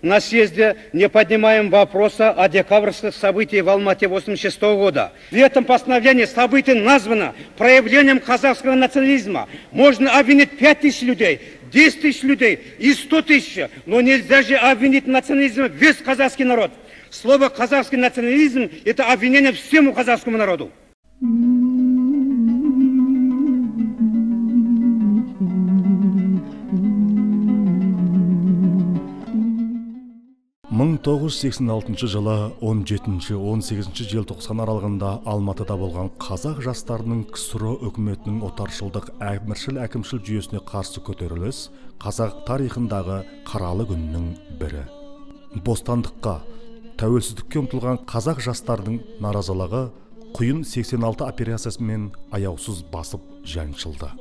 на съезде не поднимаем вопроса о декабрьских событиях в Алмате 1986 года. В этом постановлении событие названо проявлением казахского национализма. Можно обвинить 5000 людей, 10 000 людей и 100 000, но нельзя же обвинить национализм весь казахский народ. Слово «казахский национализм» – это обвинение всему казахскому народу. 1986 жылы 17-18 желтоқсан аралығында Алматыда болған қазақ жастарының КСРО үкіметінің отаршылдық әміршіл әкімшіл жүйесіне қарсы көтеріліс қазақ тарихындағы қаралы күннің бірі. Бостандыққа, тәуелсіздікке ұмтылған қазақ жастардың наразылығы құйын 86 операциясымен аяусыз басып жаншылды.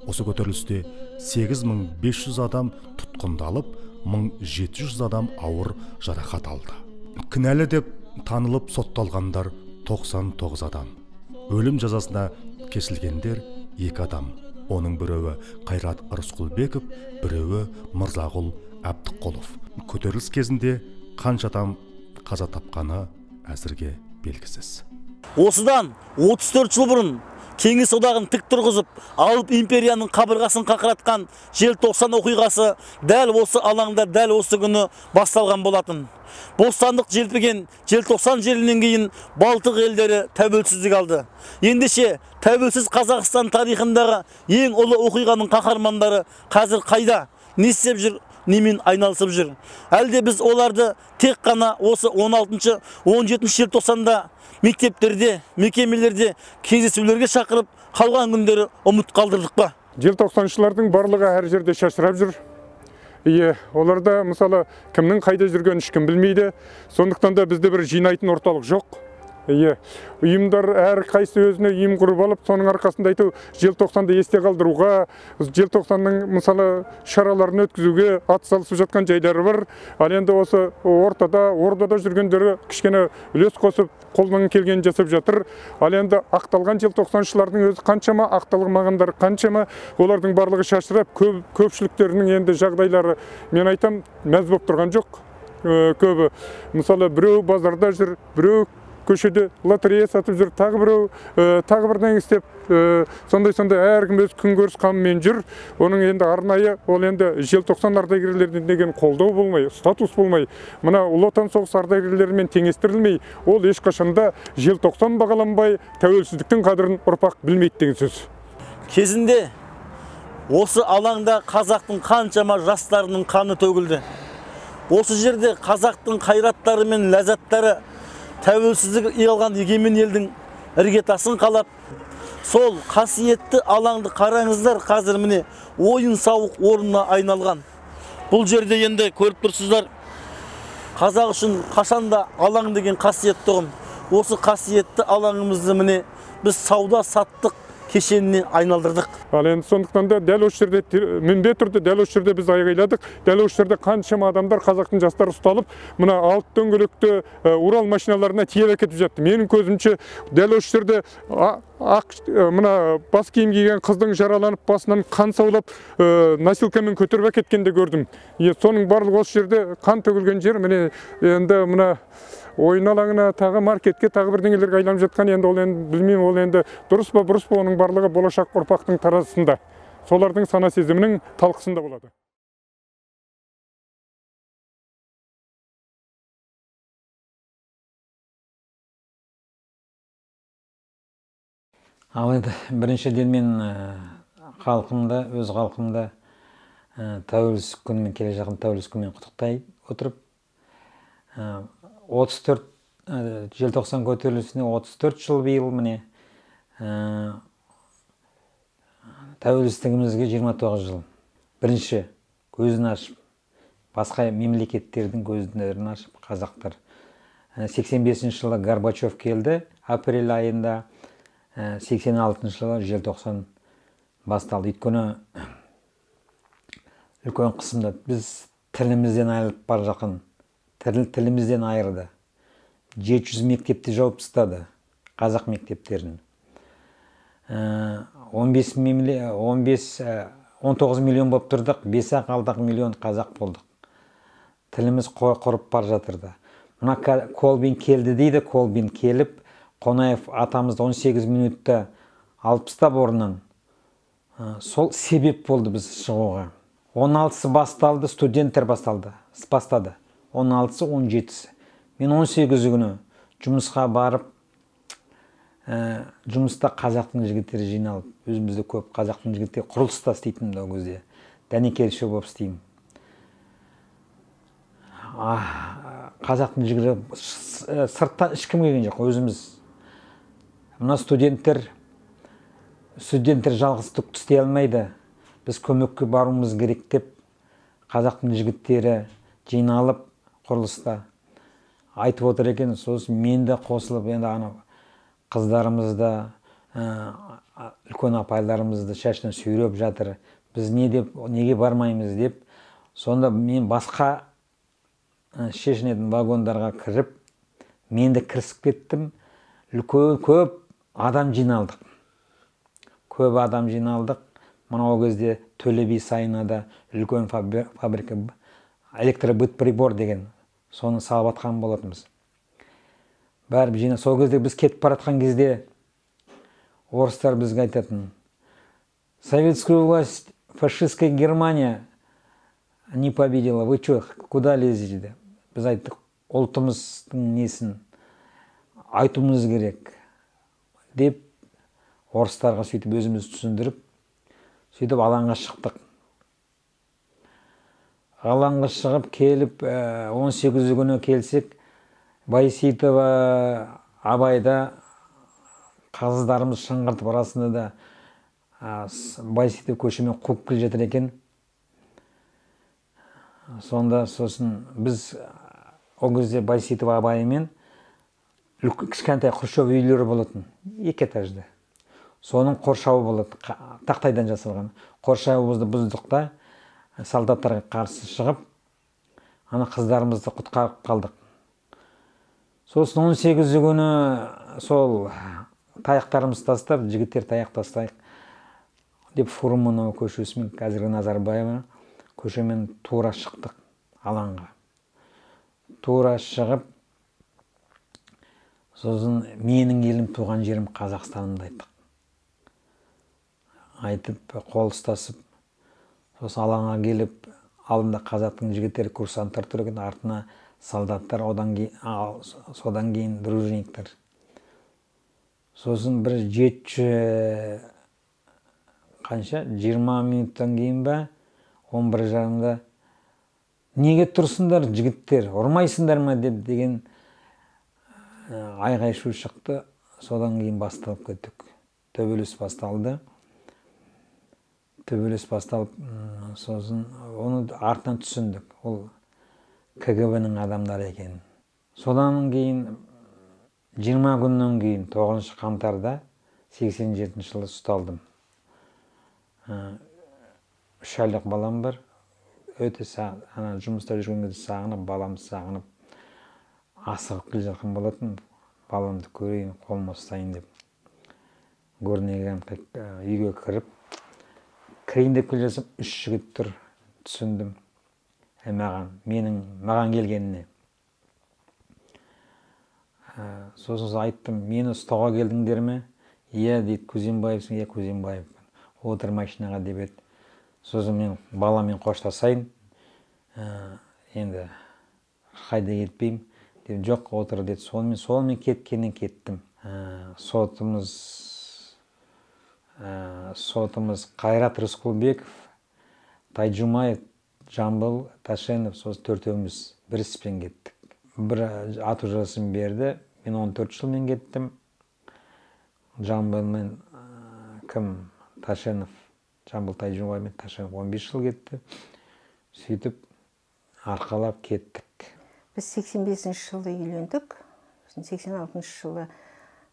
Осы көтерілісте 8500 адам тұтқындалып, 1700 адам ауыр жарақат алды. Кінәлі деп танылып сотталғандар 99 адам. Өлім жазасына кесілгендер 2 адам. Оның біреуі Қайрат Рысқұлбеков, біреуі Мырзағұл Әбдіқұлов. Көтеріліс кезінде қанша адам қаза тапқаны әзірге белгісіз. Осыдан 34 жыл бұрын Кеңес одағын тік тұрғызып, алып империяның қабырғасын қақыратқан желтоқсан оқиғасы дәл осы алаңда дәл осы күні басталған болатын. Бостандық желпіген желтоқсан жерінен кейін Балтық елдері тәуелсіздік алды. Ендеше тәуелсіз Қазақстан тарихындағы ең ұлы оқиғаның қаһармандары қазір қайда, не істеп жүр, немен айналысып жүр? Әлде біз оларды тек қана осы 16-17 желтоқсанда мектептерде, мекемелерде кездесулерге шақырып қалған күндері ұмыт қалдырдық па? Желтоқсаншылардың барлығы әр жерде шашырап жүр. Оларда мысалы кімнің қайда жүргенін ешкім білмейді. Сондықтан да бізде бір жинайтын орталық жоқ. Ұйымдар әр қайсы өзіне ұйым құрып алып, соның арқасында айту желтоқсанды есте қалдыруға, желтоқсанның мысалы шараларын өткізуге атсалысып жатқан жайлары бар. Ал енді осы ордада жүргендері кішкене үлес қосып, қолынан келгенін жасап жатыр. Ал енді ақталған желтоқсаншылардың өзі қаншама, ақталмағандар қаншама, олардың барлығы шашырап, көпшіліктерінің енді жағдайлары мен айтам мәз болып тұрған жоқ. Көбі мысалы біреу базарда жүр, біреу көшеде лотерея сатып жүр, тағы бірден істеп, сондай әркім өз күнкөріс қамымен жүр. Оның енді арнайы, ол енді желтоқсан ардагерлеріне деген қолдау болмай, статус болмай, мына Ұлы Отан соғысы ардагерлерімен теңестірілмей, ол ешқашанда желтоқсан бағаланбай, тәуелсіздіктің қадірін ұрпақ білмейді деген сөз. Кезінде осы алаңда қазақтың қаншама жастарының қаны төгілді. Осы жерде қазақтың қайраттары мен ләззаттары тәуелсіздік алған егемен елдің іргетасын қалап, сол қасиетті алаңды қараңыздар, қазір міне ойын-сауық орнына айналған. Бұл жерде енді көріп тұрсыздар, қазақ үшін қашанда алаң деген қасиетті ұғым. Осы қасиетті алаңымызды міне біз сауда-саттық кешеніне айналдырдық. Ал енді сондықтан да дәл осы жерде мінбе тұрды, дәл осы жерде біз айғайладық, дәл осы жерде қаншама адамдар, қазақтың жастары ұсталып, мына алып дөңгелекті Урал машиналарына тиеп әкетіп жатты. Менің көзімше дәл осы жерде мына бас киім киген қыздың жараланып, басынан қан саулап, носилкамен көтеріп әкеткенде көрдім. Соның барлығы осы жерде қан төгілген жер, міне енді мына ойын алаңына, тағы маркетке, тағы бірдеңелерге айланып жатқан, енді ол енді білмеймін, ол енді дұрыс па, бұрыс па, оның барлығы болашақ ұрпақтың таразысында, солардың сана сезімінің талқысында болады. Ал енді біріншіден мен халқымды, өз халқымды тәуелсіздік күнімен, келе жатқан тәуелсіздік күнімен құттықтай отырып, 34 желтоқсан көтерілісіне 34 жыл биыл міне, тәуелсіздігімізге 29 жыл. Бірінші көзін ашып, басқа мемлекеттердің көздерін ашып, қазақтар. 85 жылы Горбачев келді, апрель айында, 86 жылы желтоқсан басталды. Өйткені үлкен қысымда біз тілімізден айырылып бар жақын. Тілімізден айырды. 700 мектепті жауып тастады, қазақ мектептерін. 19 миллион болып тұрдық, 5-ақ миллион қазақ болдық. тіліміз құрып бара жатырды. Мына Колбин келді дейді, Колбин келіп, Қонаев атамызды 18 минутта алып тастап орнынан. Сол себеп болды біз шығуға. 16-сы басталды, студенттер бастады. 16-сы, 17-сі. Мен 18 күні жұмысқа барып, жұмыста қазақтың жігіттері жиналып, өзімізде көп қазақтың жігіттері құрылыста істейтін ол кезде. Дәнекерші болып істеймін. Қазақтың жігіттері сырттан ешкім келген жоқ, өзіміз. Мына студенттер жалғыз түк істей алмайды. Біз көмекке баруымыз керек деп, қазақтың жігіттері жиналып құрылыста айтып отыр екен. Сосын мен де қосылып, енді ана қыздарымызды, үлкен апайларымызды шашынан сүйреп жатыр. Біз неге бармаймыз деп, сонда мен басқа шешінетін вагондарға кіріп, мен де кірісіп кеттім. Көп адам жиналдық. Мына ол кезде Төле би сайынада үлкен фабрика, электробытприбор деген, соны салып атқан болатынбыз. Бәріп жинап, сол кезде біз кетіп баратқан кезде орыстар бізге айтатын: Советскую власть фашистская Германия не победила, вы что, куда лезете? Біз айттық, ұлтымыздың несін айтуымыз керек деп, орыстарға сөйтіп өзіміз түсіндіріп, сөйтіп алаңға шықтық. Алаңға шығып келіп, 18 күні келсек, Байсейітова Абайда қаздарымыз шыңғыртып арасында да Байсейітов көшемен қуып келе жатыр екен. Сонда сосын біз ол кезде Байсейітова Абайымен кішкентай Хрущев үйлері болатын, 2 этажды. Соның қоршауы болады, тақтайдан жасалған. Қоршауымызды бұздық та, солдаттарға қарсы шығып, ана қыздарымызды құтқарып қалдық. Сосын 18 күні сол таяқтарымыз тастап, жігіттер таяқ тастайық деп, Фурманова көшесімен, қазіргі Назарбаева көшемен тура шықтық алаңға. Тура шығып, сосын менің елім, туған жерім Қазақстанымды айттық. Айтып, қол ұстасып, сосын алаңға келіп, алдында қазақтың жігіттері, курсанттар тұр екен, артына солдаттар, содан кейін дружниктер. Сосын бір 20 минуттан кейін ба, 11:30-да неге тұрсыңдар жігіттер, ұрмайсыңдар ма деген айғай шу шықты. Содан кейін басталып кеттік. Төбелес басталды. Сосын оны артынан түсіндік. Ол КГБ-нің адамдары екен. Содан кейін 20 күннен кейін 9 қаңтарда 87 жылы ұсталдым. 3 айлық балам бар. Өте жұмыста жүргенде сағынып, баламды сағынып, асығып келе жатқан болатын. Баламды көрейін, қолыма ұстайын деп. Көрнеген үйге кірейін деп келе жатсам, 3 жігіт тұр, түсіндім. Маған келгеніне. Сосын айттым, мені ұстауға келдіңдер ме? Иә, дейді, Кузембаевсың, иә, Кузембаев. Отыр машинаға деп еді. Сосын мен баламен қоштасайын, енді қайда кетпеймін деп, жоқ, отыр деді. Сонымен кеткеннен кеттім. Сотымыз Қайрат Рысқұлбеков, Тайжумаев, Жамбыл, Ташенов, сосын 4-еуміз бір іспен кеттік. Бір ату жазасын берді, мен 14 жылмен кеттім. Жамбылмен Ташенов, Жамбыл Тайжумаев мен Ташенов 15 жыл кетті. Сөйтіп арқалап кеттік. Біз 85 жылы үйлендік. 86 жылы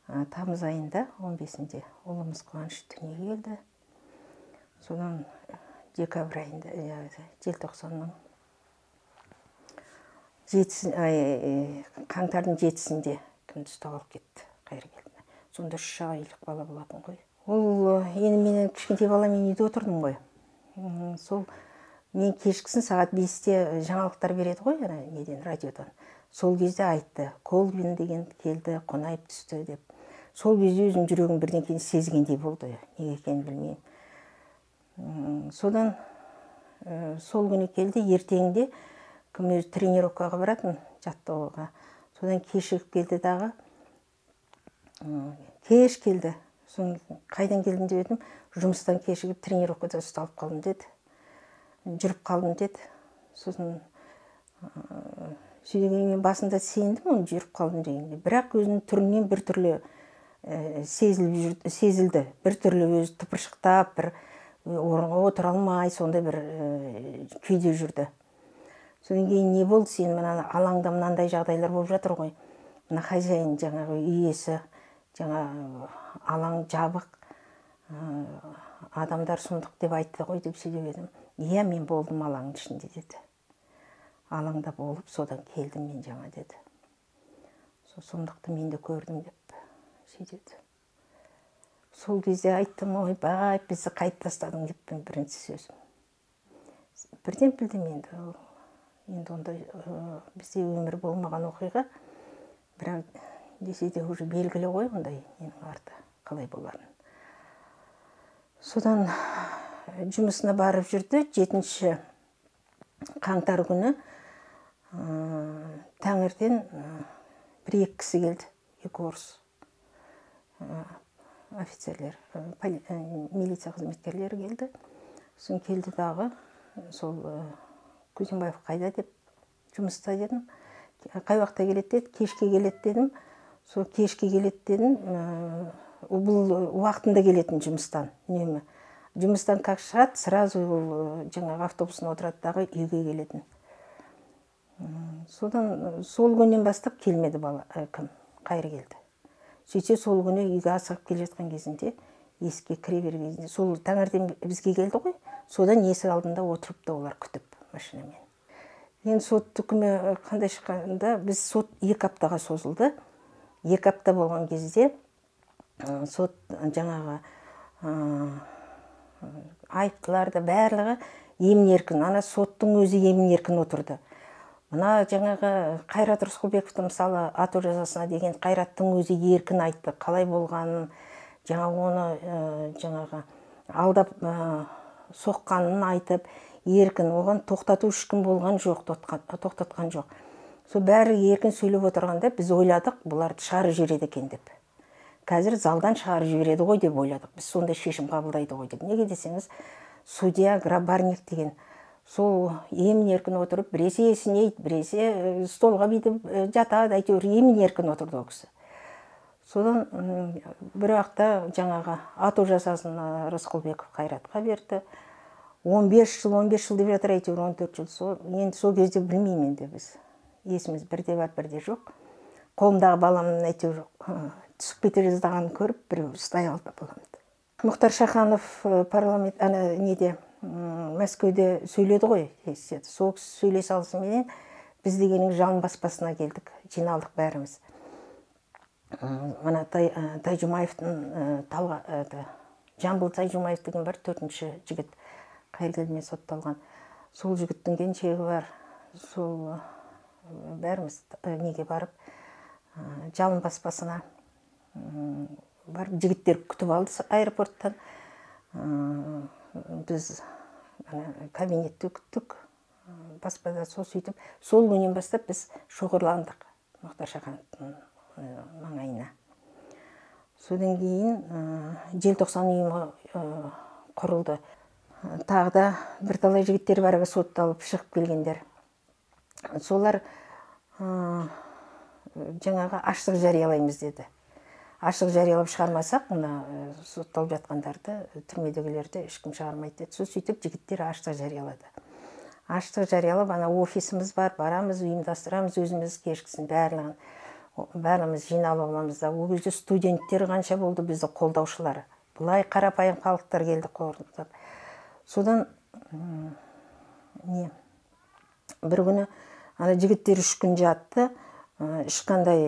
тамыз айында 15-інде ұлымыз Қуаныш дүниеге келді. Содан декабрь айында, желтоқсанның қаңтардың 7-сінде кімді ұстап алып кетті Қайыргелді. Сонда 3 айлық бала болатын ғой. Ол енді менің кішкентай баламен үйде отырдым ғой. Сол Мен кешкісін сағат 5-те жаңалықтар береді ғой, неден, радиодан. Сол кезде айтты, Колбин деген келді, қонайып түсті деп. Сол кезде өзім жүрегім бірден кейін сезгендей болды, неге екенін білмеймін. Содан сол күні келді, ертеңде кім өзі тренировкаға баратын, жаттығуға. Содан кешігіп келді дағы, кеш келді. Соны қайдан келдің деп едім, жұмыстан кешігіп тренировкада ұсталып қалдым деді. Жүріп қалдым деді. Сосын сөйлегенмен басында сендім, оны жүріп қалдым дегенде. Бірақ өзінің түрінен бір түрлі сезілді. Бір түрлі өзі тыпыршықтап, бір орынға отыра алмай, сондай бір күйде жүрді. Содан кейін не болды, сен мына алаңда мынандай жағдайлар болып жатыр ғой. Мына хозяин, жаңағы иесі, жаңа алаң жабық, адамдар сұмдық деп айтты ғой деп сөйлеп едім. Иә, мен болдым алаңның ішінде деді. Алаңда болып, содан келдім мен жаңа деді. Сұмдықты мен де көрдім деп сөйледі. Сол кезде айттым, ой, бай, бізді қайтып тастадың деп бірінші сөзім. Бірден білдім енді. Енді онда бізде өмір болмаған оқиға, бірақ десе де уже белгілі ғой ондай менің арты қалай боларын. Содан жұмысына барып жүрді. 7-ші қаңтар күні таңертең бір-екі кісі келді, екі орыс офицерлер, милиция қызметкерлері келді. Сосын келді дағы, сол Күзембаев қайда деп жұмыста дедім. Қай уақытта келеді деді, кешке келеді дедім. Сол кешке келеді дедім, бұл уақытында келетін жұмыстан. Жұмыстан как шығады, сразу жаңағы автобусын отырады дағы үйге келетін. Содан сол күннен бастап келмеді бала, кім, қайыр келді. Сөйтсе сол күні үйге асығып келе жатқан кезінде, есікке кіре берген кезінде, сол таңертең бізге келді ғой, содан есік алдында отырыпты олар күтіп машинамен. Енді сот үкімі қандай шыққанда, біз сот 2 аптаға созылды. 2 апта болған кезде сот жаңағы айыптыларды барлығы емін-еркін, ана соттың өзі емін-еркін отырды. Мына жаңағы Қайрат Рысқұлбековті мысалы ату жазасына деген Қайраттың өзі еркін айтты, қалай болғанын, жаңағы оны жаңағы алдап соққанын айтып, еркін, оған тоқтату ешкім болған жоқ, тоқтатқан жоқ. Сол бәрі еркін сөйлеп отырғанда біз ойладық, бұларды шығарып жібереді екен деп. Қазір залдан шығарып жібереді ғой деп ойладық. Біз сондай шешім қабылдайды ғой деп. Неге десеңіз, судья Грабарник деген сол емін-еркін отырып, біресе есінейді, біресе столға бүйтіп жатады, әйтеуір емін-еркін отырды ол кісі. Содан бір уақытта жаңағы ату жазасын Рысқұлбеков Қайратқа берді. 15 жыл деп жатыр, әйтеуір 14 жыл. Енді сол кезде білмеймін енді біз. Есіміз бірде бар, бірде жоқ. Қолымдағы баламның әйтеуір түсіп кете жаздағанын көріп, біреу ұстай алды баламды. Мұхтар Шаханов парламент неде Мәскеуде сөйледі ғой, сол сөйлей салысыменен біз дегенің жан баспасына келдік, жиналдық бәріміз. Мына Тайжумаевтың Жамбыл Тайжумаев деген бар, 4-ші жігіт Қайыргелдімен сотталған. Сол жігіттің келіншегі бар. Сол бәріміз неге барып, жалын баспасына барып, жігіттер күтіп алды аэропорттан. Біз кабинетті күттік, баспада сол сөйтіп, сол күннен бастап біз шоғырландық Мұхтар Шахановтың маңайына. Содан кейін желтоқсан ұйымы құрылды. Тағы да бірталай жігіттер бар, сотталып шығып келгендер. Солар жаңағы аштық жариялаймыз деді. Аштық жариялап шығармасақ, сотталып жатқандарды, түрмедегілерді ешкім шығармайды деді. Сол сөйтіп жігіттер аштық жариялады. Аштық жариялап, ана офисіміз бар, барамыз, ұйымдастырамыз, өзіміз кешкісін бәріміз жиналып аламыз да. Ол кезде студенттер қанша болды бізді қолдаушылары. Бұлай қарапайым халықтар келді қорытып. Содан бір күні ана жігіттер 3 күн жатты, ешқандай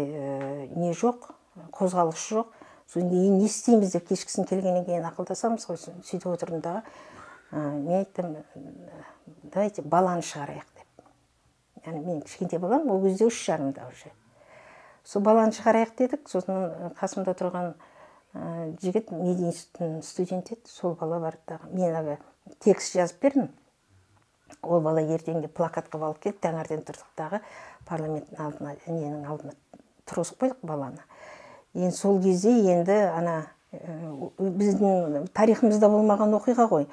не жоқ, қозғалыс жоқ. Содан кейін не істейміз деп кешкісін келгеннен кейін ақылдасамыз ғой, сөйтіп отырдым дағы. Мен айттым, давайте баланы шығарайық деп. Яғни мен кішкентай балам, ол кезде 3 жарымда уже. Сол баланы шығарайық дедік, сосын қасымда тұрған жігіт медиа институтының студент еді, сол бала барды дағы. Мен текст жазып бердім. Ол бала ертеңге плакат қылып алып келді, таңертең тұрдық дағы парламенттің алдына, ненің алдына тұрғызып қойдық баланы. Енді сол кезде енді біздің тарихымызда болмаған оқиға ғой.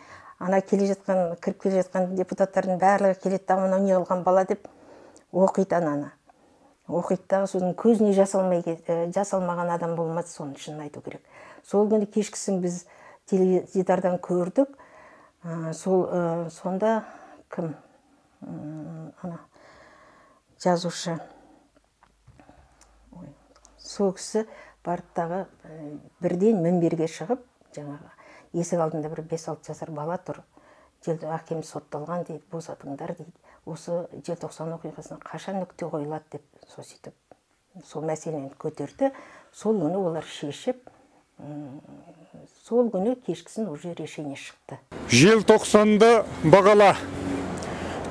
Кіріп келе жатқан депутаттардың барлығы келеді, мынау не қылған бала деп оқиды ананы. Оқиды дағы, сосын көзіне жасалмаған адам болмады, соның шынын айту керек. Сол күні кешкісін біз теледидардан көрдік. Сонда кім? Жазушы. Сол кісі бардығы бірден мінберге шығып, жаңағы есік алдында бір 5-6 жасар бала тұр. Әкем сотталған дейді, босатыңдар дейді. Осы желтоқсан оқиғасына қашан нүкте қойылады деп сөйтіп сол мәселені көтерді. Сол күні олар шешіп, сол күні кешкісін уже решение шықты. Желтоқсанды бағала.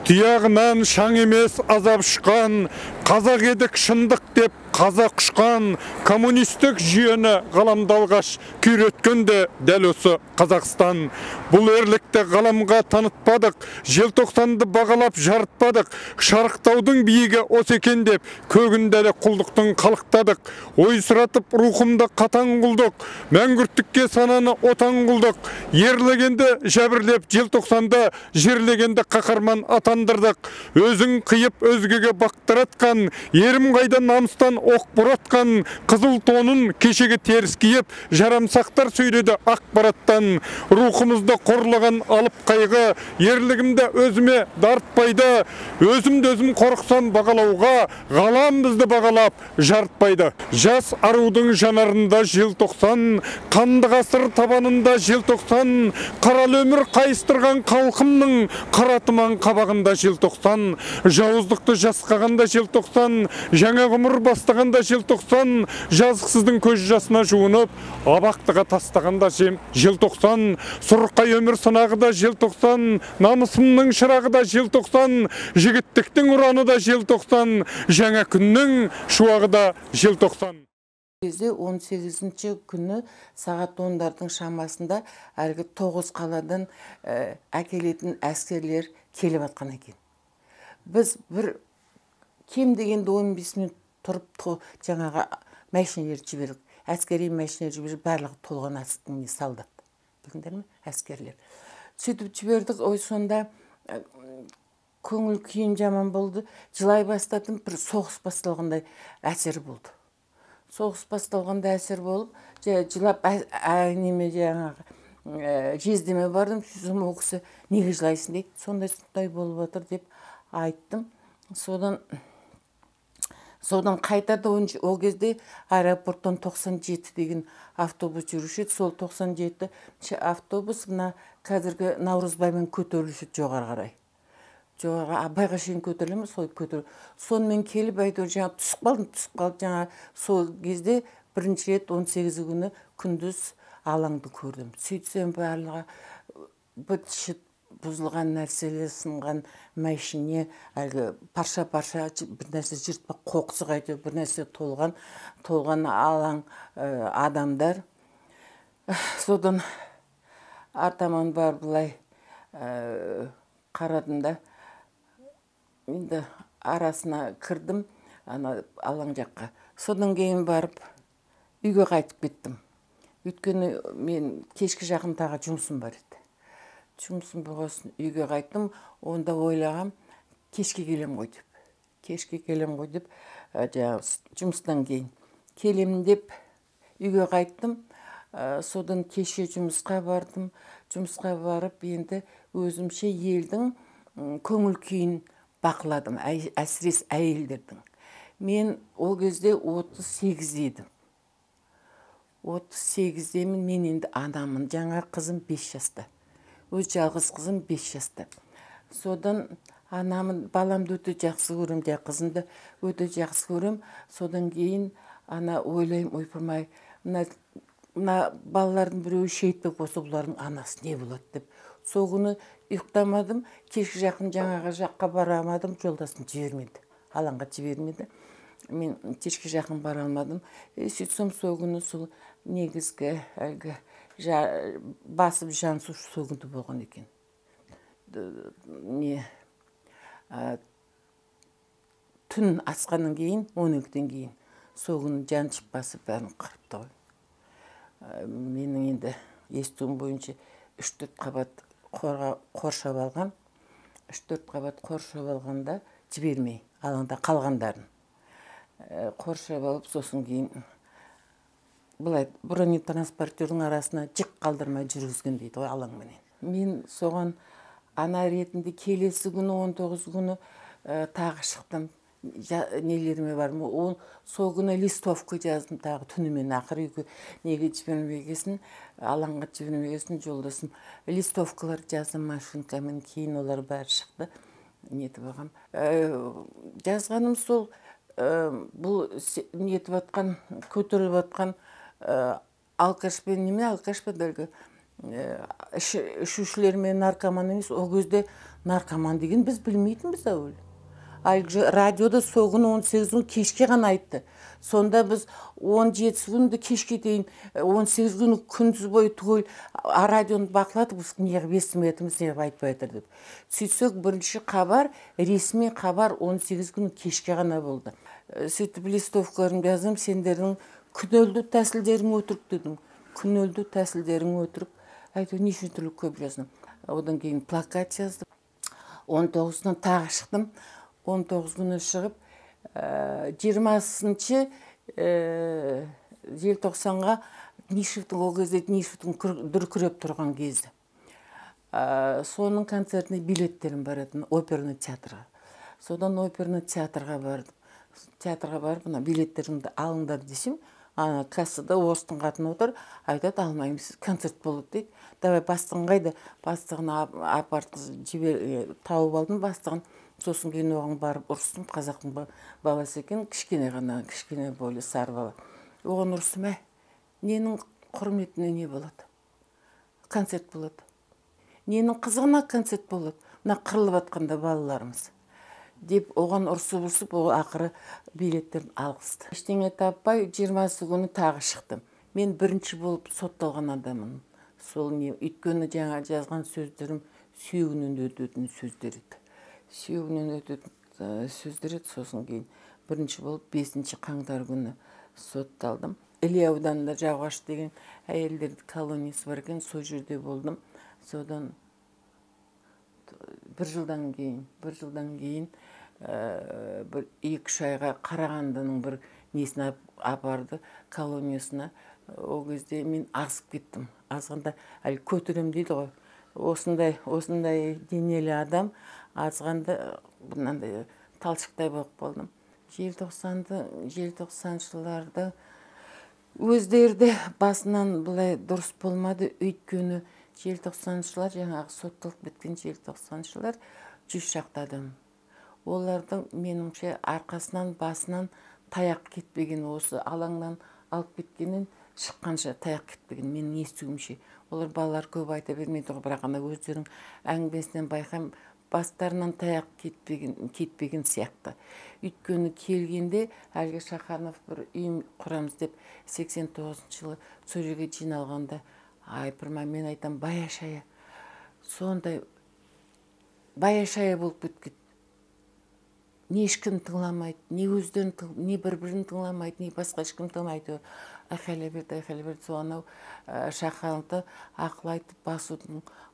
Тұяғынан шаң емес азап ұшқан, қазақ едік шындық деп қазақ ұшқан, коммунистік жүйені ғаламда алғаш күйреткенде дәл осы Қазақстан. Бұл ерлікті ғаламға танытпадық, желтоқсанды бағалап жарытпадық, шарықтаудың биігі осы екен деп көгінде де құлдықтың қалықтадық. Ой сұратып рухымды қатаң қылдық, мәңгүрттікке сананы отан қылдық, ерлегенді жәбірлеп желтоқсанды, жерлегенді қаһарман атандырдық. Өзің қиып өзгеге бақтыратқан, ерім қайда намыстан оқ бұратқан, қызыл тонын кешегі теріс киіп, жарамсақтар сөйледі ақпараттан. Рухымызды қорлаған алып қайғы, ерлігімді өзіме дартпайды, өзімді өзім қорықсам бағалауға, ғалам бізді бағалап жарытпайды. Жас арудың жанарында желтоқсан, қанды ғасыр табанында желтоқсан, қаралы өмір қайыстырған халқымның қаратыман қабағында желтоқсан, жауыздықты жасқағанда желтоқсан, жаңа ғұмыр бастағанда желтоқсан, жазықсыздың көз жасына жуынып, абақтыға тастағанда желтоқсан, сұрқай өмір сынағы да желтоқсан, намысымның шырағы да желтоқсан, жігіттіктің ұраны да желтоқсан, жаңа күннің шуағы да желтоқсан. 18 күні сағат 10-дардың шамасында әлгі 9 қаладан әкелетін әскерлер келіп атқан екен. Біз бір кем дегенде 15 минут тұрып жаңағы мәшинелер жібердік. Әскери мәшинелер жіберіп, барлығы толған солдат. Білдіңдер ме? Әскерлер. Сөйтіп жібердік, ой сонда көңіл күйім жаман болды. Жылай бастадым, бір соғыс басталғандай әсер болды. Соғыс басталғанда әсер болып, жылап неме жаңағы жездеме бардым, сөзім ол кісі неге жылайсың дейді, сондай болып отыр деп айттым. Содан қайтарды, ол кезде аэропорттан 97 деген автобус жүруші еді. Сол 97 автобус мына қазіргі Наурызбаймен көтерілуші жоғары қарай. Жоғарға Абайға шейін көтерілеміз, сол көтеріліп. Сонымен келіп әйтеуір жаңа түсіп қалды. Жаңа сол кезде бірінші рет 18 күні күндіз алаңды көрдім. Сөйтсем барлығы быт-шыт бұзылған нәрселер, сынған мәшине, әлгі парша-парша бір нәрсе жыртпақ, қоқсы қайтып, бір нәрсе толған алаң адамдар. Содан артаман бар бұлай қарадым да, енді арасына кірдім, алаң жаққа. Содан кейін барып, үйге қайтып кеттім. Өйткені мен кешкі жақын тағы жұмысым бар еді. Жұмысым болғасын үйге қайттым, онда ойлағам, кешке келем ғой деп. Кешке келем ғой деп, жұмыстан кейін. Келем деп, үйге қайттым, содан кеше жұмысқа бардым. Жұмысқа барып, енді өзімше елдің көңіл күйін бақыладым, әсірес әйелдердің. Мен ол кезде 38 едім. 38-демін, мен енді анамын, жаңа қызым 5 жаста. Өз жалғыз қызым 5 жаста. Содан анамын, баламды өте жақсы көрем, қызымды өте жақсы көрем. Содан кейін ойлайым, ойпырмай, мына балалардың біреуі шейіт болып болса, бұлардың анасы не болады деп. Сол күні ұйықтамадым, кешке жақын жаңағы жаққа бара алмадым, жолдасым жібермеді, алаңға жібермеді. Мен кешке жақын бара алмадым. Сөйтсем сол күні сол негізгі әлгі басып жансу сол күні болған екен. Түн асқаннан кейін, 12-ден кейін, сол күні жаншып басып бәрін қырыпты ғой. Менің енді естуім бойынша 3-4 қабат қоршап алған. 3-4 қабат қоршап алғанда жібермей, алаңда қалғандарын. Қоршап алып, сосын кейін бұлай бронетранспортердің арасына жық қалдырмай жүргізген дейді ғой алаңменен. Мен соған ана ретінде келесі күні 19 күні тағы шықтым. Нелеріме бар ма? Сол күні листовка жаздым тағы түнімен, ақыры үйге неге жібермегесін, алаңға жібермегесін, жолдасым листовкалар жаздым машинкамен, кейін олар бәрі шықты. Нетіп алғам. Жазғаным сол бұл нетіп атқан, көтеріліп атқан алкашпен неме, алкашпен дәлгі ішушілермен наркоман емес, о кезде наркоман деген біз білмейтінбіз әуелі. Радиода сол күні 18 күн кешке ғана айтты. Сонда біз 17 күнді кешке дейін 18 күні күндіз бойы түгел радионы бақылатып, біз неғып естімейтіміз, неғып айтпай жатыр деп. Сөйтсек бірінші хабар, ресми хабар 18 күні кешке ғана болды. Сөйтіп листовкаларым жаздым, сендердің күнелді тәсілдерің өтірік дедім. Күнелді тәсілдерің өтірік. Әйтеуір неше түрлі көп жаздым. Одан кейін плакат жаздым. 19-нан тағы шықтым. 19 күні шығып, 20-шы желтоқсанға Нишевтің, ол кезде Нишевтің дүркіреп тұрған кезі. Соның концертіне билеттерім баратын, оперный театрға. Содан оперный театрға бардым. Театрға барып, билеттерімді алыңдар десем, кассада орыстың қатын отыр, айтады, алмаймыз, концерт болады дейді. Давай бастығын қайда? Бастығын апарып тауып алдым бастығын. Сосын кейін оған барып ұрыстым, қазақтың баласы екен, кішкене ғана, кішкене бойлы сары бала. Оған ұрыстым, ненің құрметіне не болады? Концерт болады. Ненің қызығына концерт болады? Мына қырылып атқанда балаларымыз. Деп оған ұрсып, ол ақыры билеттерін алғызды. Ештеңе таппай, 20-сы күні тағы шықтым. Мен бірінші болып сотталған адамын. Сол не, өйткені жаңа жазған сөздерім сүйегінен өтетін сөздер еді. Сүйегінен өтетін сөздер еді, сосын кейін бірінші болып 5-ші қаңтар күні сотталдым. Іле ауданында Жауғаш деген әйелдерді колониясы бар екен, сол жерде болдым. Содан бір жылдан кейін бір 2-3 айға Қарағандының бір несіне апарды, колониясына. Ол кезде мен азып кеттім. Азғанда әлі көтерем дейді ғой. Осындай денелі адам азғанда бұнандай талшықтай болып болдым. Желтоқсан жылдарда өздерді басынан бұлай дұрыс болмады, өйткені желтоқсаншылар, жаңағы соттылық біткен желтоқсаншылар 100 шақты адам. Олардың меніңше арқасынан, басынан таяқ кетпеген, осы алаңнан алып кеткенін шыққанша таяқ кетпеген, менің естуімше. Олар балалар көп айта бермейді, бірақ ана өздерінің әңгімесінен байқам, бастарынан таяқ кетпеген сияқты. Өйткені келгенде әлгі Шаханов бір үйім құрамыз деп 89 жылы сол жерге жиналғанда, айпырма, мен айтам, баяшая. Сондай баяшая болып кеткен. Не ешкім тыңламайды, не өздерін, не бір-бірін тыңламайды, не басқа ешкім тыңламайды. Айқайлай берді. Соғанау Шахановты ақыл айтып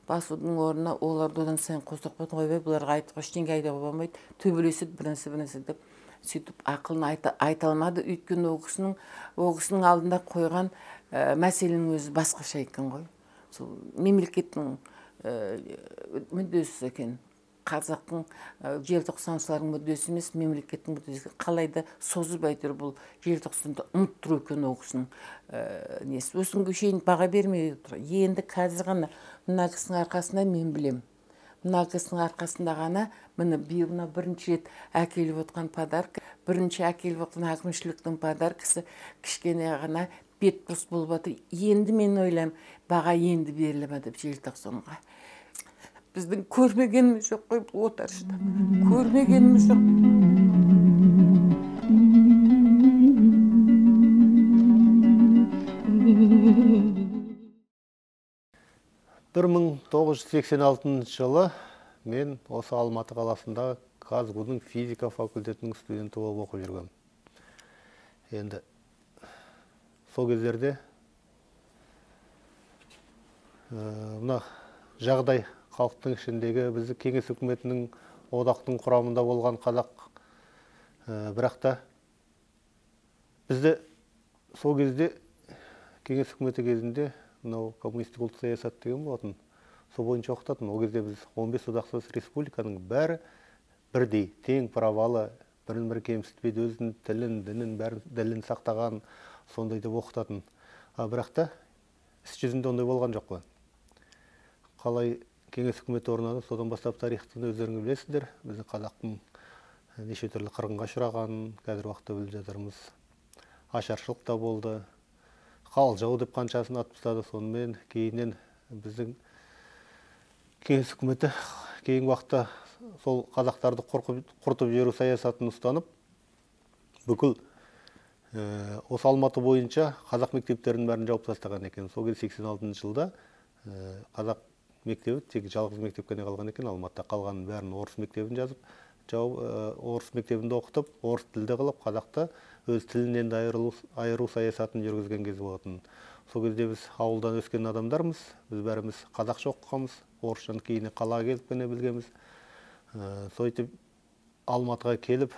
басудың орнына оларды одан сайын қосық бетін қойбай, бұларға айтып ештеңе айта болмайды, төбелеседі бірнәрсе деп сөйтіп ақылын айта алмады. Өйткені ол кісінің алдында қойған мәселенің өзі басқаша екен ғой. Сол мемлекеттің мүддесі екен. Қазақтың желтоқсаншылардың мүддесі емес, мемлекеттің мүддесі. Қалайда созып әйтеуір бұл желтоқсанды ұмыттыру екен ол кісінің несі. Осынға шейін баға бермей отыр. Енді қазір ғана мына кісінің арқасында мен білем. Мына кісінің арқасында ғана міне биылына бірінші рет әкеліп отқан подарка, бірінші әкеліп отқан әкімшіліктің подаркасы кішкене ғана бет бұрыс болып жатыр. Енді мен ойлаймын, баға енді беріліп жатыр желтоқсанға. біздің көрмегеніміз жоқ қой бұл отаршыда. Көрмегеніміз жоқ. 1986 жылы мен осы Алматы қаласында Казгудың физика факультетінің студенті болып оқып жүргем. Енді сол кездерде мына жағдай халықтың ішіндегі бізді кеңес үкіметінің одақтың құрамында болған қазақ, бірақ та бізді сол кезде кеңес үкіметі кезінде мынау коммунистік ұлт саясат деген болатын. Сол бойынша оқытатын. Ол кезде біз 15 одақтас республиканың бәрі бірдей, тең правалы, бірін-бірі кемсітпейді, өзінің тілін, дінін, ділін сақтаған, сондай деп оқытатын. Бірақ та іс жүзінде ондай болған жоқ қой. Қалай кеңес үкіметі орнады, содан бастап тарихтың өздеріңіз білесіздер. Біздің қазақтың неше түрлі қырғынға ұшырағанын қазір уақытта біліп жатырмыз. Ашаршылық та болды. Қалжау деп қаншасын атып тастады. Сонымен кейіннен біздің кеңес үкіметі кейінгі уақытта сол қазақтарды құртып жіберу саясатын ұстанып, бүкіл осы Алматы бойынша қазақ мектептерінің бәрін жауып тастаған екен. Сол кезде 86 жылда қазақ мектебі тек жалғыз мектеп қана қалған екен Алматыда. Қалғанын бәрін орыс мектебін жазып, орыс мектебінде оқытып, орыс тілді қылып, қазақты өз тілінен айыру саясатын жүргізген кез болатын. Сол кезде біз ауылдан өскен адамдармыз, біз бәріміз қазақша оқығанбыз, орысшаны кейіннен қалаға келіп қана білгенбіз. Сөйтіп Алматыға келіп,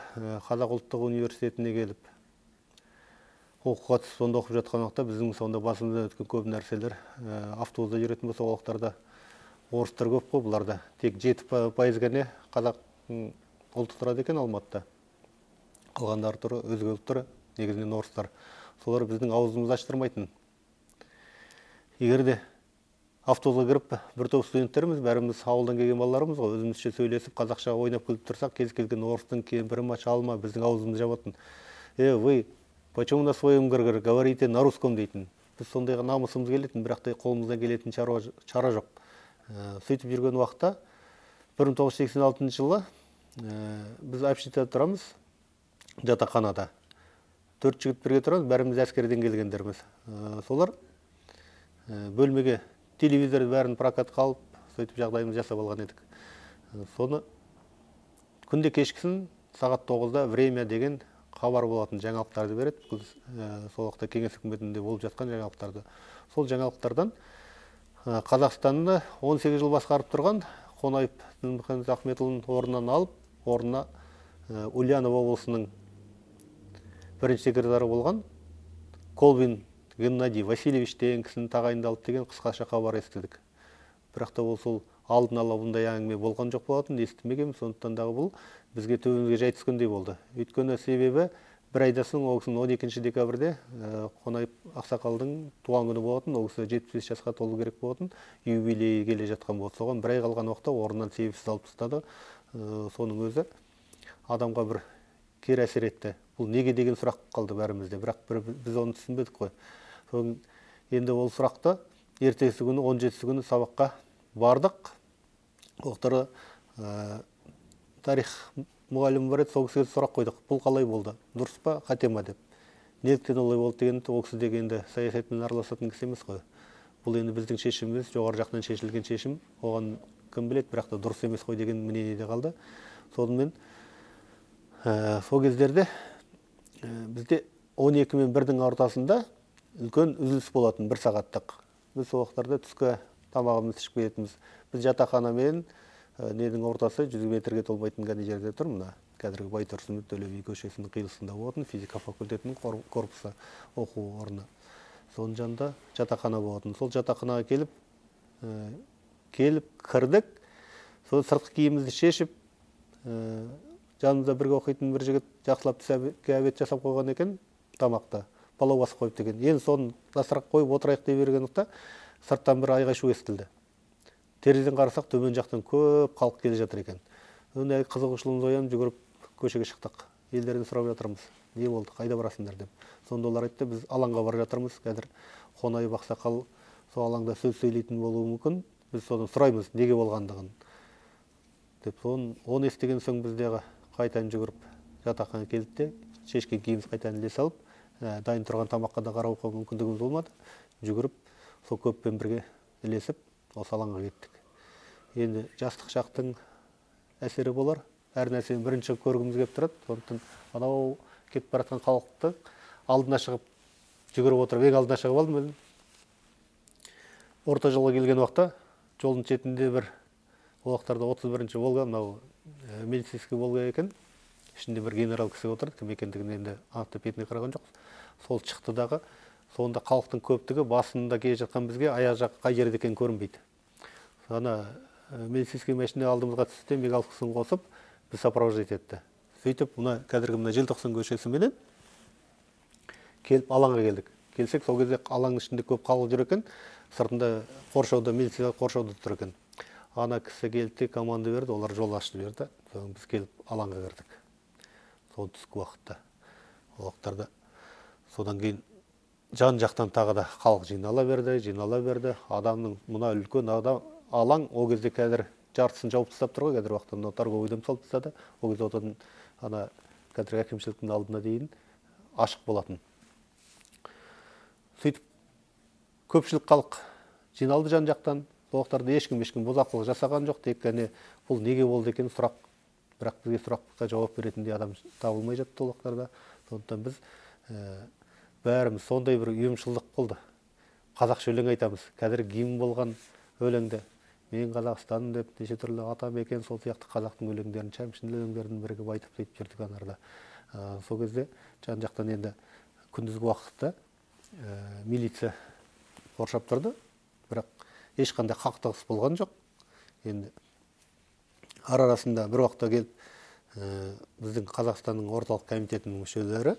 Қазақ ұлттық университетіне келіп, оқуға түсіп, сонда оқып жатқан уақытта біздің сонда басымыздан өткен көп нәрселер, автобуста жүретін болса, олықтарда орыстар көп қой, бұларда тек 7% ғана қазақ ұлты тұрады екен Алматыда. Қалғандары тұры, өзге ұлттары, негізінен орыстар. Солар біздің аузымызды аштырмайтын. Егер де автобусқа кіріп, бір топ студенттеріміз, бәріміз ауылдан келген балаларымыз ғой, өзімізше сөйлесіп, қазақша ойнап күліп тұрсақ, кез келген орыстың кемпірі шалма біздің аузымызды жабатын. Вы почему на своем говорите на русском дейтін. Біз сондайға намысымыз келетін, бірақ та қолымыздан келетін шара жоқ. Сөйтіп жүрген уақытта 1986 жылы біз общежитиеде тұрамыз, жатақханада. 4 жігіт бірге тұрамыз, бәріміз әскерден келгендерміз. Солар бөлмеге телевизорды бәрін прокатқа алып, сөйтіп жағдайымыз жасап алған едік. Соны күнде кешкісін сағат 9-да время деген хабар болатын, жаңалықтарды береді. Сол уақытта кеңес үкіметінде болып жатқан жаңалықтарды. Сол жаңалықтардан Қазақстанды 18 жыл басқарып тұрған Қонаев Дінмұхамед Ахметұлын орнынан алып, орнына Ульянов облысының бірінші секретары болған Колбин Геннадий Васильевич деген кісіні тағайындалды деген қысқаша хабар естідік. Бірақ та ол сол алдын ала бұндай әңгіме болған жоқ болатын, естімегенбіз, сондықтан дағы бұл бізге төбемізге жай түскендей болды. Өйткені себебі бір айдан соң ол кісінің 12 декабрьде Қонаев ақсақалдың туған күні болатын, ол кісі 75 жасқа толу керек болатын, юбилейі келе жатқан болды. Соған бір ай қалған уақытта орнынан себепсіз алып тастады. Соның өзі адамға бір кері әсер етті. Бұл неге деген сұрақ қалды бәрімізде, бірақ біз оны түсінбедік қой. Енді ол сұрақты ертесі күні 17 күні сабаққа бардық. Оқтары тарих мұғалімі бар еді, сол кісіге сұрақ қойдық. Бұл қалай болды? Дұрыс па, қате ма деп. Неліктен олай болды дегенді, ол кісі дегенде саясатпен араласатын кісі емес қой. Бұл енді біздің шешіміміз, жоғары жақтан шешілген шешім. Оған кім біледі, бірақ та дұрыс емес қой деген мнениеде қалды. Сонымен сол кездерде бізде 12 мен 1-дің ортасында үлкен үзіліс болатын, 1 сағаттық. Біз сол уақыттарда түскі тамағымызды ішіп кететінбіз. Біз жатақханамен недің ортасы 100 метрге толмайтын ғана жерде тұр, мына қазіргі Байтұрсынов Төле би көшесінің қиылысында болатын физика факультетінің корпусы оқу орны. Соның жанында жатақхана болатын. Сол жатақханаға келіп кірдік. Сол сыртқы киімімізді шешіп, жанымызда бірге оқитын бір жігіт жақсылап обед жасап қойған екен, тамақты палау басып қойып деген. Енді соны дастарханға қойып отырайық деп бергенде сырттан бір айғай-шу естілді. Терезеден қарасақ, төмен жақтан көп халық келе жатыр екен. Ондай қызығушылығымыз оянып жүгіріп көшеге шықтық. Елдерден сұрап жатырмыз. Не болды, қайда барасыңдар деп. Сонда олар айтты, біз алаңға бара жатырмыз. Қазір Қонаев ақсақал сол алаңда сөз сөйлейтін болуы мүмкін. біз соны сұраймыз неге болғандығын деп. Оны естіген соң біздегі қайтадан жүгіріп жатақханаға келдік те, шешкен киіміміз қайтадан іле салып, дайын тұрған тамаққа да қарауға мүмкіндігіміз болмады. Жүгіріп, сол көппен бірге ілесіп, осы алаңға кеттік. Енді жастық шақтың әсері болар. Әр нәрсені бірінші көргіміз келіп тұрады. Сондықтан анау кетіп бара жатқан халықты алдына шығып, жүгіріп отырып, ең алдына шығып алдым өзім. Орта жолға келген уақытта жолдың шетінде бір ол уақыттарда 31-ші Волга, мынау милицейский Волга екен. Ішінде бір генерал кісі отырды, кім екендігін енді анықтап бетіне қараған жоқ. Сол шықты дағы, сонда халықтың көптігі басында келе жатқан бізге аяқ жақ қай жерде екенін көрінбейді. Ана милицейский машина алдымызға түсті, мигалкасын қосып, біз сопровождать етті. Сөйтіп, қазіргі мына желтоқсан көшесіменен келіп алаңға келдік. Келсек, сол кезде алаңның ішінде көп халық жүр екен, сыртында қоршауда, милиция қоршауда тұр екен. Ана кісі келді, команда берді, олар жол ашып берді. Біз келіп алаңға кірдік. Сол түскі уақытта. Ол уақыттарда содан кейін жан жақтан тағы да халық жинала берді. Адамның мына үлкен алаң, ол кезде қазір жартысын жауып тастап тұр ғой, қазір уақытта торговыйдан салып тастады. Ол кезде одан ана қазір әкімшіліктің алдына дейін ашық болатын. Сөйтіп көпшілік халық жиналды жан жақтан. Сол уақыттарда ешкім бұзақылық жасаған жоқ, тек қана бұл неге болды екен сұрақ. Бірақ бізге сұраққа жауап беретіндей адам табылмай жатты ол уақыттарда. Сондықтан біз бәріміз сондай бір ұйымшылдық болды. Қазақша өлең айтамыз. Қазір гимн болған өлеңді мен Қазақстаным деп неше түрлі ата мекен, сол сияқты қазақтың өлеңдерін, шәмшінің өлеңдерін бірігіп айтып сөйтіп жүрдік анарда. Сол кезде жан жақтан енді күндізгі уақытта милиция қоршап тұрды, бірақ ешқандай қақтығыс болған жоқ. Енді арасында бір уақытта келіп, біздің Қазақстанның орталық комитетінің мүшелері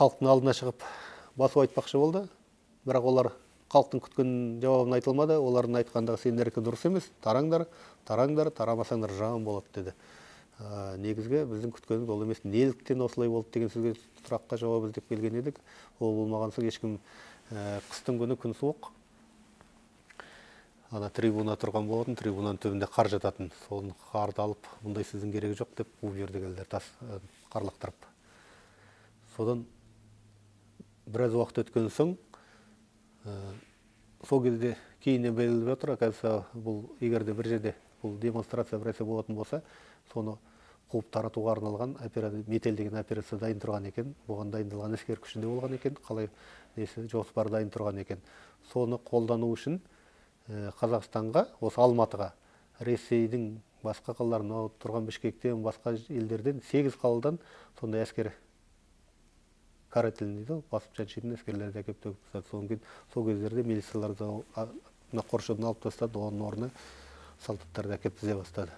халықтың алдына шығып басу айтпақшы болды. Бірақ олар халықтың күткен жауабын айтылмады. Олардың айтқандағы сендердікі дұрыс емес, тараңдар, тарамасаңдар жаман болады деді. Негізгі біздің күткеніміз ол емес, неліктен осылай болды деген сөзге сұраққа жауап іздеп келген едік. Ол болмаған соң ешкім қыстың күні күн суық. Ана трибуна тұрған болатын, трибунаның төбінде қар жататын. Соны қарды алып, бұндай сіздің керегі жоқ деп бұл жерде келдер, тас қарлақтырып. Содан біраз уақыт өткен соң, сол кезде кейіннен белгілеп жатыр, қазір бұл егерде бір жерде бұл демонстрация біресе болатын болса, соны қуып таратуға арналған метел деген операция дайын тұрған екен. Бұған дайындалған әскер күшінде болған екен, қалай жоспар дайын тұрған екен. Соны қолдану үшін Қазақстанға, осы Алматыға, Ресейдің басқа қалаларына тұрған Бішкектен, басқа елдерден 8 қаладан сондай әскер карательный дейді, басып жаншетін әскерлерді әкеп төгіп тастады. Сол кездерде милицияларды қоршаудан алып тастады, оның орнына солдаттарды әкеп тізе бастады.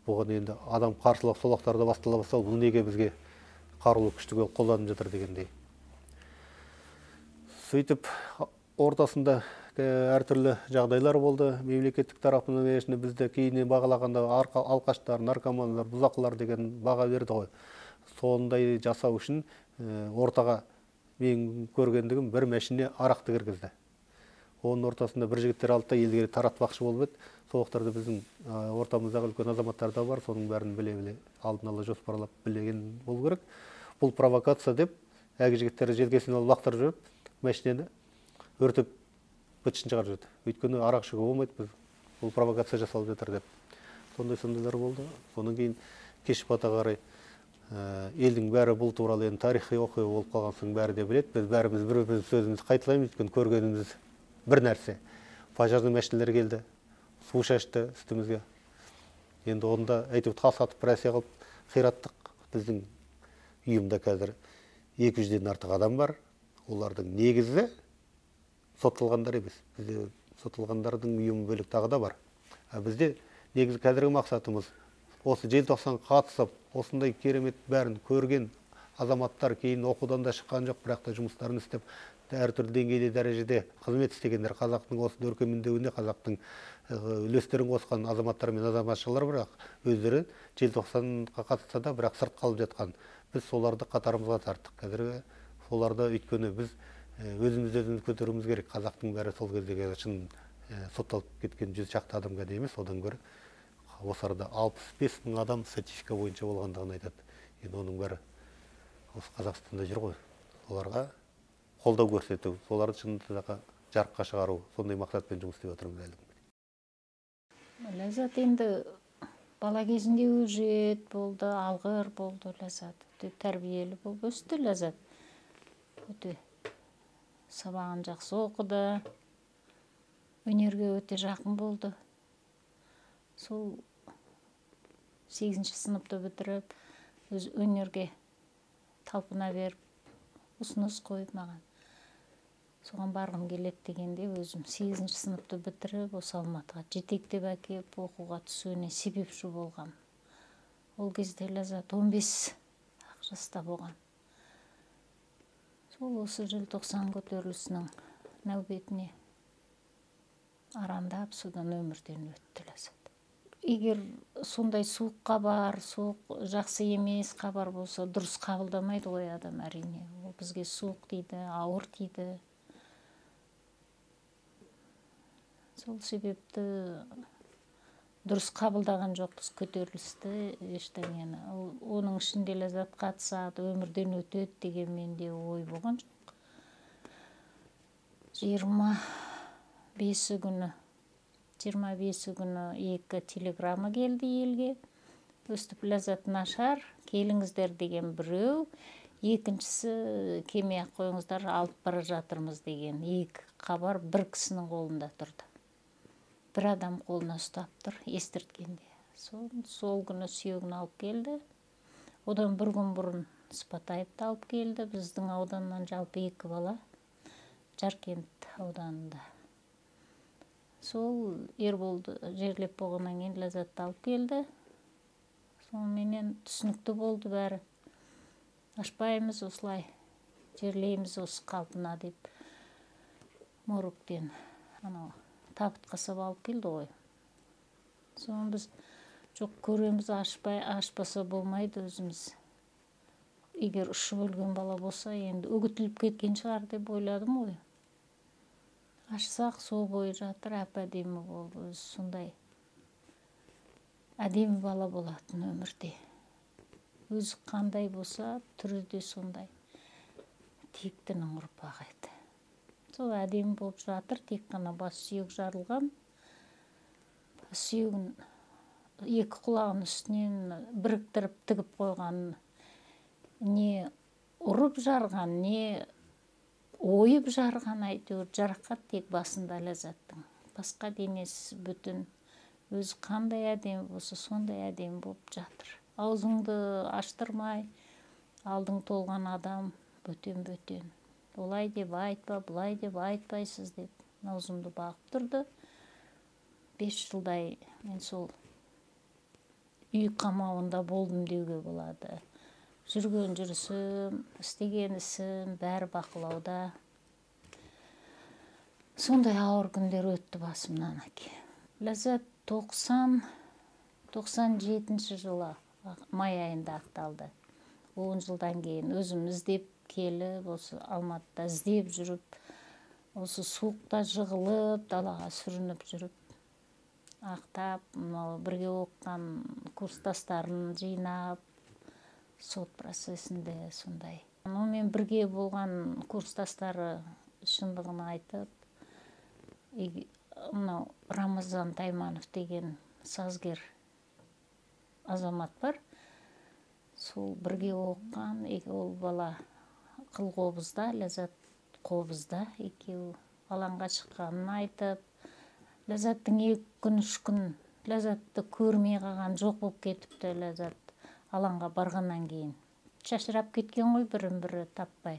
Бұған енді адам қарсылық сол уақыттарда бастала бастады, бұл неге бізге қарулы күшті қолданып жатыр дегендей. Сөйтіп ортасында әртүрлі жағдайлар болды. Мемлекеттік тарапынан бізді кейіннен бағалағанда алқаштар, наркомандар, бұзақылар деген баға берді ғой. Сондай жасау үшін ортаға мен көргендігім бір мәшіне арақты кіргізді. Оның ортасында бір жігіттер алды да елге таратпақшы болып еді. Сол уақыттарда біздің ортамыздағы үлкен азаматтар да бар, соның бәрін біле-біле алдын ала жоспарлап білеген болу керек. Бұл провокация деп, әгі жігіттер желкесін алып лақтырып жүріп, мәшинені өртеп бытышын шығарып жүрді. Өйткені арақ ішуге болмайды, бұл провокация жасалып жатыр деп. Сондайлар болды. Содан кейін кеш бата қарай елдің бәрі бұл туралы енді тарихи оқиға болып қалған соң бәрі де біледі. Біз бәріміз бір-біріміз сөзімізді қайталаймыз, өйткені көргеніміз бір нәрсе. Пожарный машиналар келді, су шашты үстімізге. Енді онда әйтеуір тас атып біресе қылып қираттық. Біздің ұйымда қазір 200-ден артық адам бар. Олардың негізі сотталғандар емес. Бізде сотталғандардың ұйымы бөлек тағы да бар. Бізде негізі қазіргі мақсатымыз осы желтоқсан қатысып, осындай керемет бәрін көрген азаматтар кейін оқудан да шыққан жоқ, бірақ та жұмыстарын істеп, әртүрлі деңгейде дәрежеде қызмет істегендер, қазақтың осы өркендеуіне қазақтың үлестерін қосқан азаматтар мен азаматшалар, бірақ өздері желтоқсанға қатысса да, бірақ сырт қалып жатқан. Біз соларды қатарымызға тарттық. Қазіргі соларды өйткені біз өзіміз көтеруіміз керек. Қазақтың бәрі сол кездегі шын сотталып кеткен 100 шақты адамға да емес, одан гөрі осы арада 65 мың адам статистика бойынша болғандығын айтады. Енді оның бәрі осы Қазақстанда жүр ғой. Оларға қолдау көрсету, соларды шындықты жарыққа шығару, сондай мақсатпен жұмыс істеп отырмыз әлі. Ләззат енді бала кезінде өжет болды, алғыр болды Ләззат. Өте тәрбиелі болып өсті Ләззат. Өте сабағын жақсы оқыды. Өнерге өте жақын болды. Сол 8-ші сыныпты бітіріп, өз өнерге талпына беріп, ұсыныс қойып маған. Соған барғым келеді дегенде өзім 8-ші сыныпты бітіріп, осы Алматыға жетектеп әкеп оқуға түсуіне себепші болғам. Ол кезде Ләззат 15 жаста болған. Сол осы желтоқсан көтерілісінің нәубетіне арандап, содан өмірден өтті Ләззат. Егер сондай суық хабар, суық жақсы емес хабар болса, дұрыс қабылдамайды ғой адам әрине. Ол бізге суық дейді, ауыр дейді. Сол себепті дұрыс қабылдаған жоқпыз көтерілісті, ештеңені. Оның ішінде Ләззат қатысады, өмірден өтеді деген менде ой болған жоқ. 25 күні екі телеграмма келді елге. Өстіп Ләззат нашар, келіңіздер деген біреу, екіншісі кеме қойыңыздар, алып бара жатырмыз деген екі хабар бір кісінің қолында тұрды. Бір адам қолына ұстап тұр, естірткенде. Сол күні сүйегін алып келді. Одан бір күн бұрын Сыпатаевты алып келді. Біздің ауданнан жалпы 2 бала, Жаркент ауданында. Сол Ерболды жерлеп болғаннан кейін Ләззатты алып келді. Сонымен түсінікті болды бәрі. Ашпаймыз осылай, жерлейміз осы қалпына деп моргтен табытқа сап алып келді ғой. Соны біз жоқ көреміз, ашпаса болмайды өзіміз. Егер ұшып өлген бала болса, енді үгітіліп кеткен шығар деп ойладым ғой. Ашсақ, сол бойы жатыр, әп-әдемі болып, өзі сондай әдемі бала болатын өмірде. Өзі қандай болса, түрі де сондай. Тектінің ұрпағы еді. Сол әдемі болып жатыр, тек қана бас сүйек жарылған. Бас сүйегін 2 құлағын үстінен біріктіріп тігіп қойған. Не ұрып жарған, не ойып жарған, әйтеуір жарақат тек басында Ләззаттың. Басқа денесі бүтін. Өзі қандай әдемі болса, сондай әдемі болып жатыр. Аузыңды аштырмай, алдың толған адам бөтен-бөтен. Олай деп айтпа, бұлай деп айтпайсыз деп аузымды бағып тұрды. 5 жылдай мен сол үй қамауында болдым деуге болады. Жүрген жүрісім, істеген ісім, бәрі бақылауда. Сондай ауыр күндер өтті басымнан әке. Ләззат 97 жылы май айында ақталды. 10 жылдан кейін өзім іздеп келіп, осы Алматыда іздеп жүріп, осы суықта жығылып, далаға сүрініп жүріп, ақтап, бірге оқыған курстастарын жинап, сот процесінде сондай. Мен бірге болған курстастары шындығын айтып, Рамазан Тайманов деген сазгер азамат бар. Сол бірге оқыған, ол бала қылқобызда, Ләззат қобызда, екеуі алаңға шыққанын айтып, Ләззаттың 2 күн, 3 күн Ләззатты көрмей қалған жоқ болып кетіпті. Ләззат алаңға барғаннан кейін шашырап кеткен ғой, бірін-бірі таппай.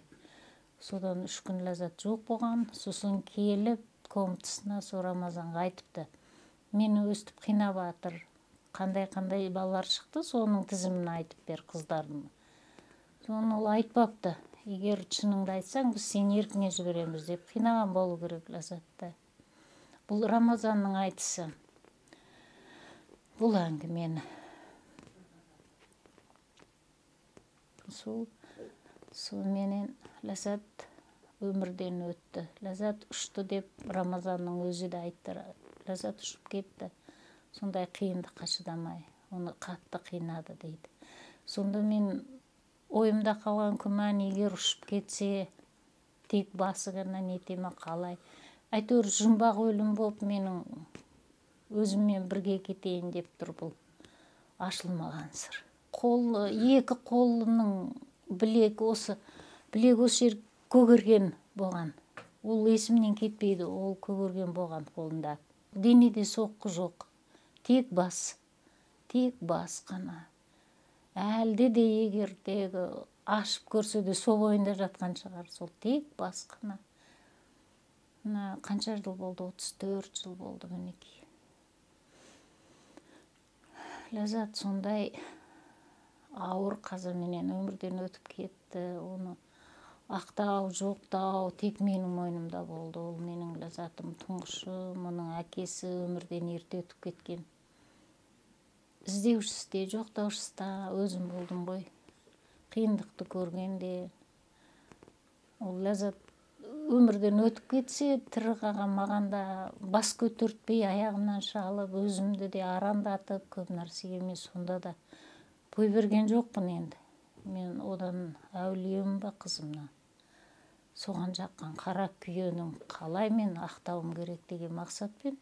Содан 3 күн Ләззат жоқ болған. Сосын келіп, комнатасына сол Рамазанға айтыпты. Мені өстіп қинап жатыр. Қандай балалар шықты, соның тізімін айтып бер қыздардың. Соны ол айтпапты. Егер шыныңды айтсаң, біз сені еркіңе жібереміз деп қинаған болу керек Ләззатты. Бұл Рамазанның айтысы. Бұл әңгімені. Сол менен Ләззат өмірден өтті. Ләззат ұшты деп Рамазанның өзі де айтты. Ләззат ұшып кетті. Сондай қиындыққа шыдамай, оны қатты қинады дейді. Сонда мен ойымда қалған күмән, егер ұшып кетсе, тек басы ғана нете ме қалай. Әйтеуір жұмбақ өлім болып менің өзіммен бірге кетейін деп тұр бұл ашылмаған сыр. Екі қолының білек осы жер көгерген болған. Ол есімнен кетпейді, ол көгерген болған қолында. Денеде соққы жоқ, тек бас қана. Әлде де егер тегі ашып көрсе де сол бойында жатқан шығар, сол тек бас қана. Қанша жыл болды? 34 жыл болды мінекей. Ләззат сондай ауыр қазаменен өмірден өтіп кетті. Оны ақтау, жоқтау тек менің мойнымда болды. Ол менің Ләззатым тұңғышы, мұның әкесі өмірден ерте өтіп кеткен. Іздеушісі де, жоқтаушысы да өзім болдым ғой. Қиындықты көргенде ол Ләззат өмірден өтіп кетсе, тірі қалған маған да бас көтертпей аяғымнан шалып, өзімді де арандатып, көп нәрсеге мен сонда да бой берген жоқпын енді. Мен одан әулием ба қызымнан. Соған жаққан қара күйенің қалай мен ақтауым керек деген мақсатпен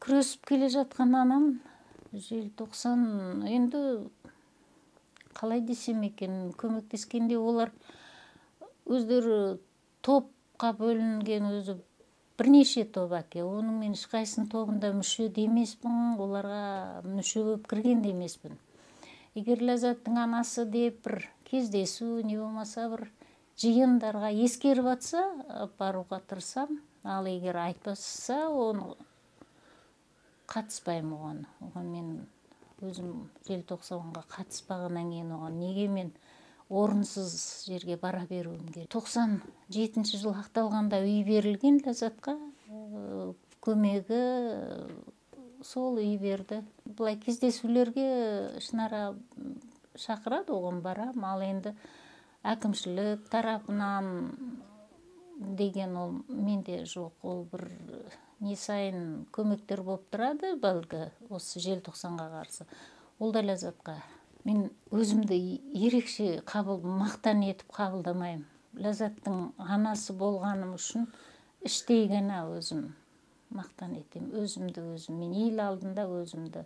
күресіп келе жатқан анам желтоқсан енді қалай десем екен, көмектескенде олар өздері топқа бөлінген, өзі бірнеше топ әке. Оның мен ешқайсының тобында мүше демеспін, оларға мүше болып кірген де емеспін. Егер Ләззаттың анасы деп бір кездесу, не болмаса бір жиындарға ескеріп атса, баруға тырысам. Ал егер айтпаса, оны қатыспаймын оған. Оған мен өзім желтоқсанға қатыспағаннан кейін оған неге мен орынсыз жерге бара беруім керек. 97 жыл ақталғанда үй берілген Ләззатқа, көмегі сол үй берді. Бұлай кездесулерге ішінара шақырады, оған барам. Ал енді әкімшілік тарапынан деген ол менде жоқ. Ол бір не сайын көмектер болып тұрады, бәлгі осы желтоқсанға қарсы. Ол да Ләззатқа. Мен өзімді ерекше мақтан етіп қабылдамаймын. Ләззаттың анасы болғаным үшін іштей ғана өзім мақтан етем. Өзімді мен ел алдында өзімді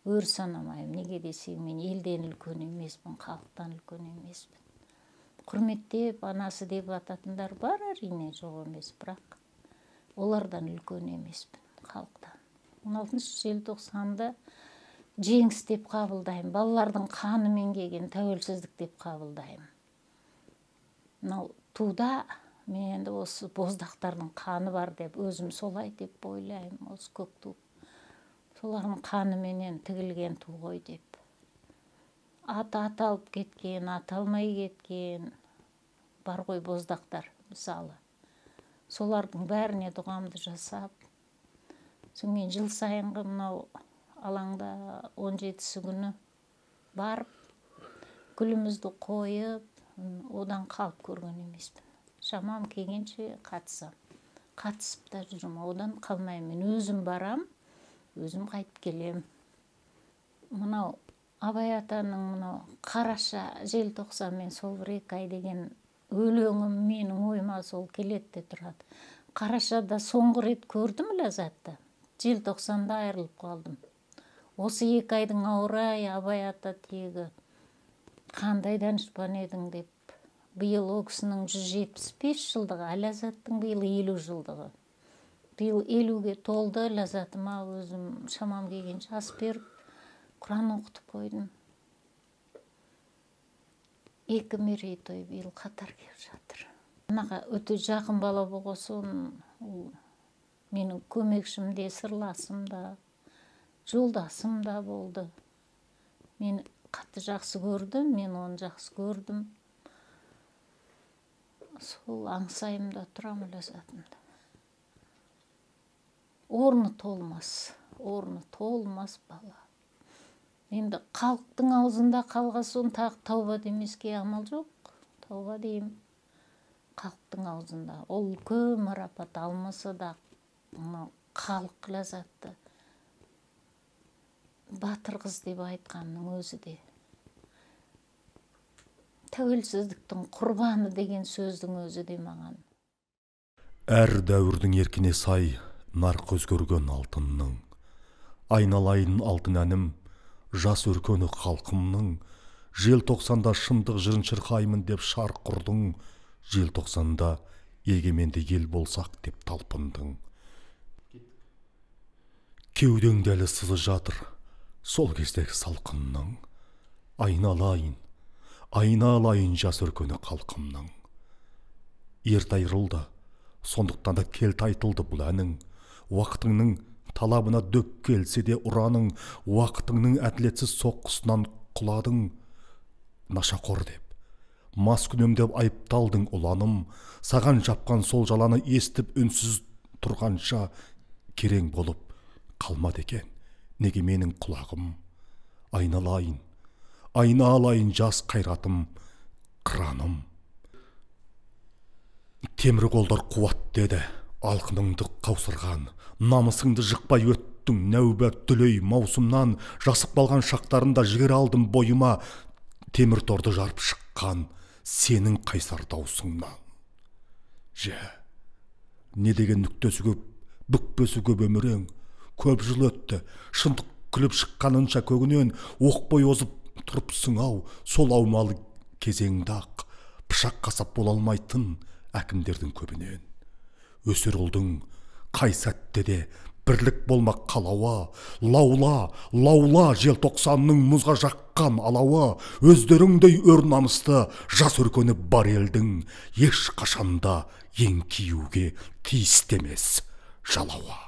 өр санамаймын. Неге десең, мен елден үлкен емеспін, халықтан үлкен емеспін. Құрметтеп, анасы деп ататындар бар, әрине жоқ емес, бірақ олардан үлкен емеспін, халықтан. 16 желтоқсанда жеңіс деп қабылдаймын. Балалардың қанымен келген тәуелсіздік деп қабылдаймын. Мынау туда мен енді осы боздақтардың қаны бар деп өзім солай деп ойлаймын. Осы көк ту. Солардың қаныменен тігілген ту ғой деп. Аты аталып кеткен, аталмай кеткен бар ғой боздақтар мысалы. Солардың бәріне дұғамды жасап, мен жыл сайынғы мынау алаңда 17-сі күні барып, гүлімізді қойып, одан қалып көрген емеспін. Шамам келгенше қатысам. Қатысып та жүрмін, одан қалмаймын. Мен өзім барам, өзім қайтып келем. Мынау Абай атаның мынау қараша, желтоқсан мен сол бір 2 ай деген өлеңім менің ойыма сол келеді де тұрады. Қарашада соңғы рет көрдім Ләззатты. Желтоқсанда айырылып қалдым. Осы 2 айдың ауырай, Абай ата тегі қандай данышпан едің деп. Биыл о кісінің 175 жылдығы, Ләззаттың биыл 50 жылдығы. Биыл 50-ге толды, Ләззатыма өзім шамам келген жас беріп, Құран оқытып қойдым. 2 мерейтой биыл қатар келіп жатыр. Анаға өте жақын бала болғасын, менің көмекшім де, сырласым да, жолдасым да болды. Мен қатты жақсы көрдім, мен оны жақсы көрдім. Сол аңсайымда тұрамын Ләззатымда. Орны толмас бала. Енді халықтың аузында қалғасын тағы тауба демеске амал жоқ. Тауба деймін. халықтың аузында. Ол үлкен марапат алмаса да халық ләззатты батыр қыз деп айтқанның өзі де. Тәуелсіздіктің құрбаны деген сөздің өзі де маған. Әр дәуірдің еркіне сай нарық өзгерген алтынның, айналайын алтын әнім, жас өркені халқымның, желтоқсанда шындық жырын шырқаймын деп шарқ құрдың, желтоқсанда егеменді ел болсақ деп талпындың. Кеудеңде әлі сызы жатыр сол кездегі салқынның, айналайын, айналайын жас өркені халқымның. Ерте айырылды, сондықтан да келті айтылды бұл әнің. Уақытыңның талабына дөп келсе де ұраның, уақытыңның әділетсіз соққысынан құладың. Нашақор деп, маскүнем деп айыпталдың ұланым, саған жапқан сол жаланы естіп үнсіз тұрғанша керең болып қалмады екен неге менің құлағым. Айналайын, айналайын жас қайратым, қыраным. Темір қолдар қуат деді, алқыныңды қаусырған, намысыңды жықпай өттің нәубет дүлей маусымнан, жасып қалған шақтарында жігер алдым бойыма, темір торды жарып шыққан сенің қайсар даусыңнан. Не деген нүктесі көп, бүкпесі көп өмірең, көп жыл өтті, шындық күліп шыққанынша көгінен, оқ бой озып тұрыпсың ау, сол аумалы кезеңді ақ, пышақ қасап бола алмайтын әкімдердің көбінен. Өсер ұлдың қай сәтте де бірлік болмақ қалауы, лаула, лаула желтоқсанның мұзға жаққан алауы, өздеріңдей өр намысты жас өркені бар елдің еш қашанда еңкеюге тиісті емес жалауы.